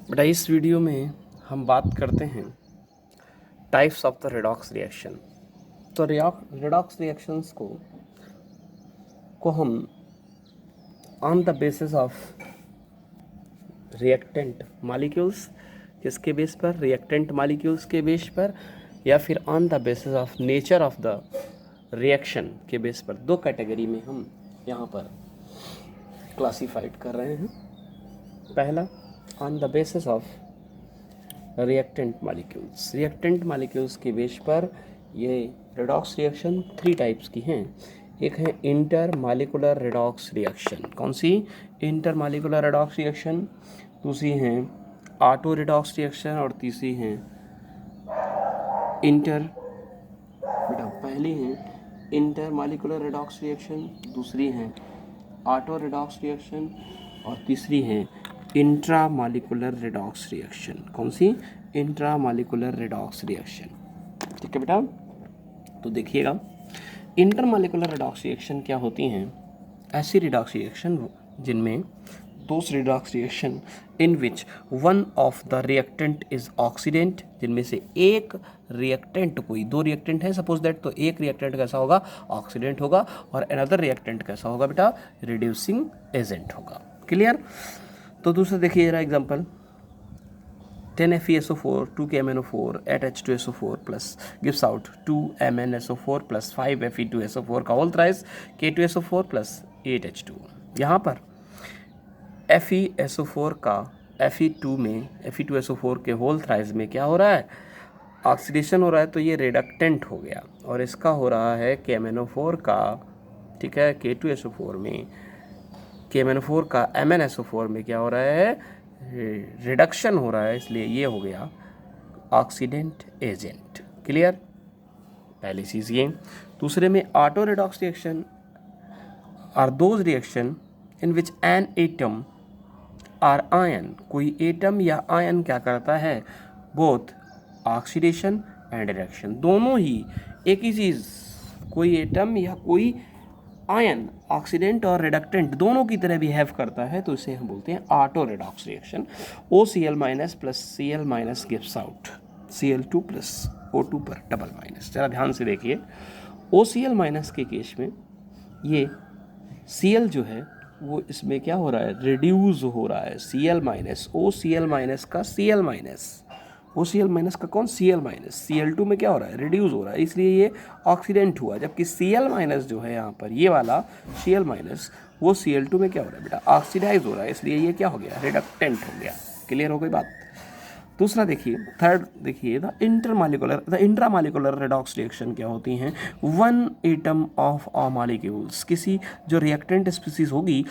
बेटा इस वीडियो में हम बात करते हैं types of the redox reaction. तो रेडॉक्स रिएक्शंस को हम on the basis of reactant molecules, किसके बेस पर? रिएक्टेंट मॉलिक्यूल्स के बेस पर, या फिर on the basis of nature of the reaction के बेस पर। दो कैटेगरी में हम यहाँ पर क्लासिफाइड कर रहे हैं। पहला, on the basis of reactant molecules. Reactant molecules के बेस पर ये रेडॉक्स रिएक्शन 3 टाइप्स की हैं। एक है इंटर मॉलिक्यूलर रेडॉक्स रिएक्शन। कौन सी? Intermolecular redox reaction. दूसरी है ऑटो रेडॉक्स रिएक्शन और तीसरी है पहली है इंटर मॉलिक्यूलर रेडॉक्स रिएक्शन, दूसरी है ऑटो रेडॉक्स रिएक्शन और तीसरी है इंट्रा मॉलिक्यूलर रेडॉक्स रिएक्शन। कौन सी? Intramolecular redox reaction. ठीक है बेटा, तो देखिएगा इंटर मॉलिक्यूलर रेडॉक्स रिएक्शन क्या होती हैं? ऐसी रेडॉक्स रिएक्शन जिनमें those redox reaction in which one of the reactant is oxidant, जिनमें से एक रिएक्टेंट, कोई दो रिएक्टेंट है सपोज दैट, तो एक रिएक्टेंट कैसा होगा? ऑक्सीडेंट होगा, और अनदर रिएक्टेंट कैसा होगा बेटा? रिड्यूसिंग एजेंट होगा। क्लियर? तो दूसरा देखिए जरा example, 10FeSO4 2KMnO4 at H2SO4 plus gives out 2MnSO4 plus 5Fe2SO4 का whole thrice K2SO4 plus 8H2। यहाँ पर FeSO4 का Fe2 में Fe2SO4 के होल थ्राइस में क्या हो रहा है? ऑक्सीडेशन हो रहा है, तो ये रिडक्टेंट हो गया। और इसका हो रहा है KMnO4 का, ठीक है, K2SO4 में KMnO4 का MnSO4 में क्या हो रहा है? रिडक्शन हो रहा है, इसलिए ये हो गया ऑक्सीडेंट एजेंट। क्लियर? पहली चीज़ ये। दूसरे में auto redox reaction are those reaction in which an atom or ion, कोई एटम या आयन क्या करता है? बोथ ऑक्सीडेशन एंड रिडक्शन, दोनों ही एक ही चीज़, कोई एटम या कोई आयन ऑक्सीडेंट और रिडक्टेंट दोनों की तरह बिहेव करता है, तो इसे हम बोलते हैं auto redox reaction. OCl- plus Cl- gives out Cl2 plus O2 पर डबल माइनस। जरा ध्यान से देखिए, OCl- के केस में ये Cl जो है वो इसमें क्या हो रहा है? रिड्यूस हो रहा है। Cl- OCl- का Cl-, OCl- का कौन? Cl-, Cl2 में क्या हो रहा है? रिड्यूस हो रहा है, इसलिए ये ऑक्सीडेंट हुआ। जबकि Cl- जो है यहाँ पर, ये वाला Cl-, वो Cl2 में क्या हो रहा है बेटा? ऑक्सीडाइज हो रहा है, इसलिए ये क्या हो गया? रिडक्टेंट हो गया। क्लियर हो गई बात? दूसरा देखिए, थर्ड देखिए, द इंट्रामॉलिक्यूलर रेडॉक्स रिएक्शन क्या होती हैं? One atom of a molecules, किसी जो रिएक्टेंट स्पीसीज होगी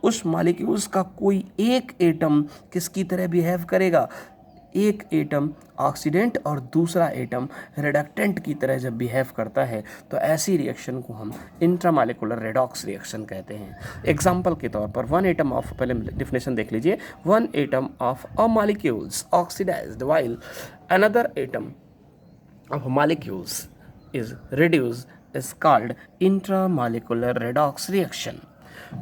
उस मॉलिक्यूल्स का कोई एक एटम किसकी तरह बिहेव करेगा? एक एटम ऑक्सीडेंट और दूसरा एटम रिडक्टेंट की तरह जब बिहेव करता है, तो ऐसी रिएक्शन को हम इंट्रामॉलिक्यूलर रेडॉक्स रिएक्शन कहते हैं। एग्जाम्पल के तौर पर, वन एटम ऑफ, पहले डिफिनेशन देख लीजिए, one atom of a molecules oxidized while another atom of molecules is reduced is called intramolecular redox reaction।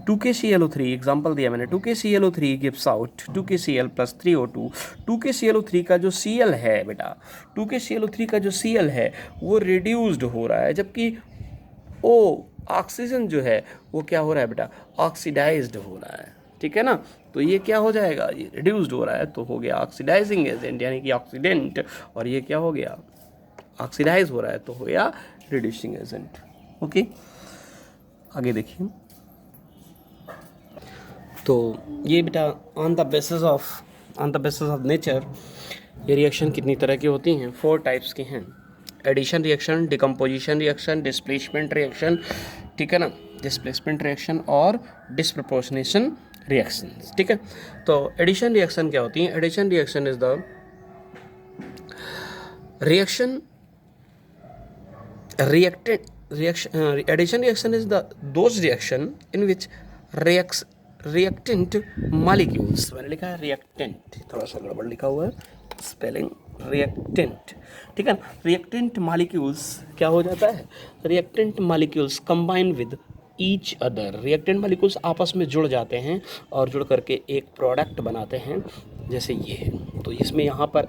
2KClO3 example दिया मैंने, 2KClO3 gives out 2KCl plus 3O2। 2KClO3 का जो Cl है बेटा, 2KClO3 का जो Cl है वो रिड्यूस्ड हो रहा है, जबकि O ऑक्सीजन जो है वो क्या हो रहा है बेटा? ऑक्सीडाइज्ड हो रहा है। ठीक है ना? तो ये क्या हो जाएगा? ये रिड्यूस्ड हो रहा है तो हो गया ऑक्सीडाइजिंग एजेंट, यानी कि ऑक्सीडेंट, और ये क्या हो गया? ऑक्सीडाइज हो रहा है तो हो गया रिड्यूसिंग एजेंट। ओके, आगे देखिए। तो ये बेटा on the basis of nature ये रिएक्शन कितनी तरह की होती हैं? 4 टाइप्स की हैं। Addition reaction, decomposition reaction, displacement reaction, ठीक है ना, डिस्प्लेसमेंट रिएक्शन और डिस्प्रपोर्शनेशन रिएक्शन। ठीक है, तो एडिशन रिएक्शन क्या होती है? Addition reaction is the reaction addition reaction is those reaction in which reactant molecules, मैंने लिखा है reactant, थोड़ा सा गड़बड़ लिखा हुआ है स्पेलिंग, reactant, ठीक है। reactant molecules क्या हो जाता है? reactant molecules combine with each other, reactant molecules आपस में जुड़ जाते हैं और जुड़ करके एक प्रोडक्ट बनाते हैं, जैसे ये है। तो इसमें यहाँ पर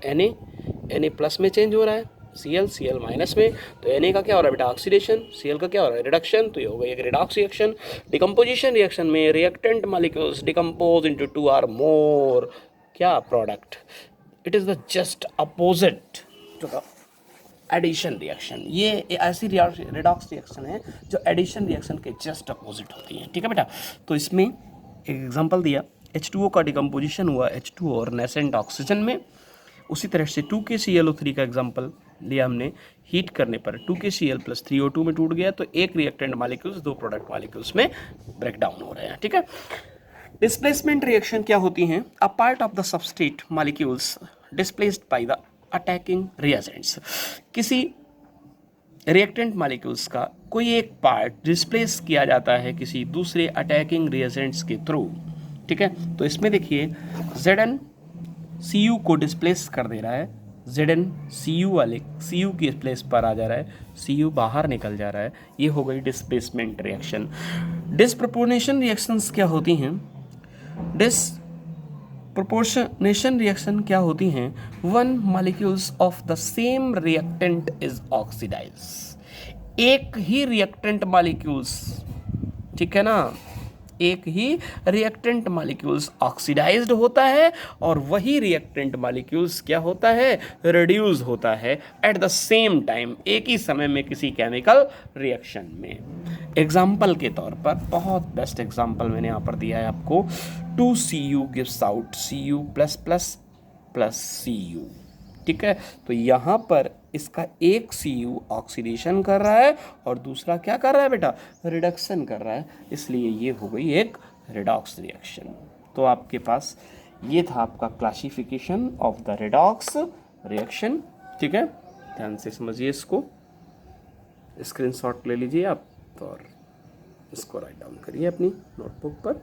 Na प्लस में चेंज हो रहा है, Cl माइनस में, तो Na का क्या हो रहा है बेटा, ऑक्सीडेशन, Cl का क्या हो रहा है, रिडक्शन, तो ये हो गई एक रिडॉक्स रिएक्शन। डिकम्पोजिशन रिएक्शन में रिएक्टेंट मॉलिक्यूल्स डिकम्पोज इनटू 2 और मोर क्या product, it is the just opposite to the addition reaction. ये ऐसी रिडॉक्स रिएक्शन है जो एडिशन रिएक्शन के जस्ट अपोजिट होती है, ठीक है बेटा। तो इसमें एक एग्जांपल दिया, H2O का डिकम्पोजिशन हुआ H2O और नेसेंट ऑक्सीजन में। उसी तरह से 2KClO3 का एग्जांपल लिया हमने, हीट करने पर 2KCl प्लस 3O2 में टूट गया, तो एक रिएक्टेंट मॉलिक्यूल्स दो प्रोडक्ट मॉलिक्यूल्स में ब्रेक डाउन हो रहे हैं, ठीक है। डिस्प्लेसमेंट रिएक्शन क्या होती हैं, a part of the substrate molecules displaced by the attacking reagents. किसी रिएक्टेंट मॉलिक्यूल्स का कोई एक पार्ट डिस्प्लेस किया जाता है किसी दूसरे अटैकिंग रिएजेंट्स के थ्रू, ठीक है। तो इसमें देखिए Zn Cu को डिस्प्लेस कर दे रहा है, Zn Cu वाले Cu की प्लेस पर आ जा रहा है, Cu बाहर निकल जा रहा है, ये हो गई डिस्प्लेसमेंट रिएक्शन। डिस्प्रपोर्शनेशन रिएक्शंस क्या होती हैं, डिस्प्रपोर्शनेशन रिएक्शन क्या होती हैं, one molecules of the same reactant is oxidize. एक ही रिएक्टेंट मॉलिक्यूल्स, ठीक है ना, एक ही रिएक्टेंट मॉलिक्यूल्स ऑक्सीडाइज्ड होता है और वही रिएक्टेंट मॉलिक्यूल्स क्या होता है, रिड्यूस होता है एट द सेम टाइम, एक ही समय में किसी केमिकल रिएक्शन में। एग्जाम्पल के तौर पर बहुत बेस्ट एग्जाम्पल मैंने यहाँ पर दिया है आपको, 2Cu gives out Cu plus plus plus Cu, ठीक है। तो यहाँ पर इसका एक Cu ऑक्सीडेशन कर रहा है और दूसरा क्या कर रहा है बेटा, रिडक्शन कर रहा है, इसलिए ये हो गई एक रिडॉक्स रिएक्शन। तो आपके पास ये था आपका classification of the redox reaction, ठीक है। ध्यान से समझिए, इसको स्क्रीनशॉट ले लीजिए आप और इसको राइट डाउन करिए अपनी नोटबुक पर।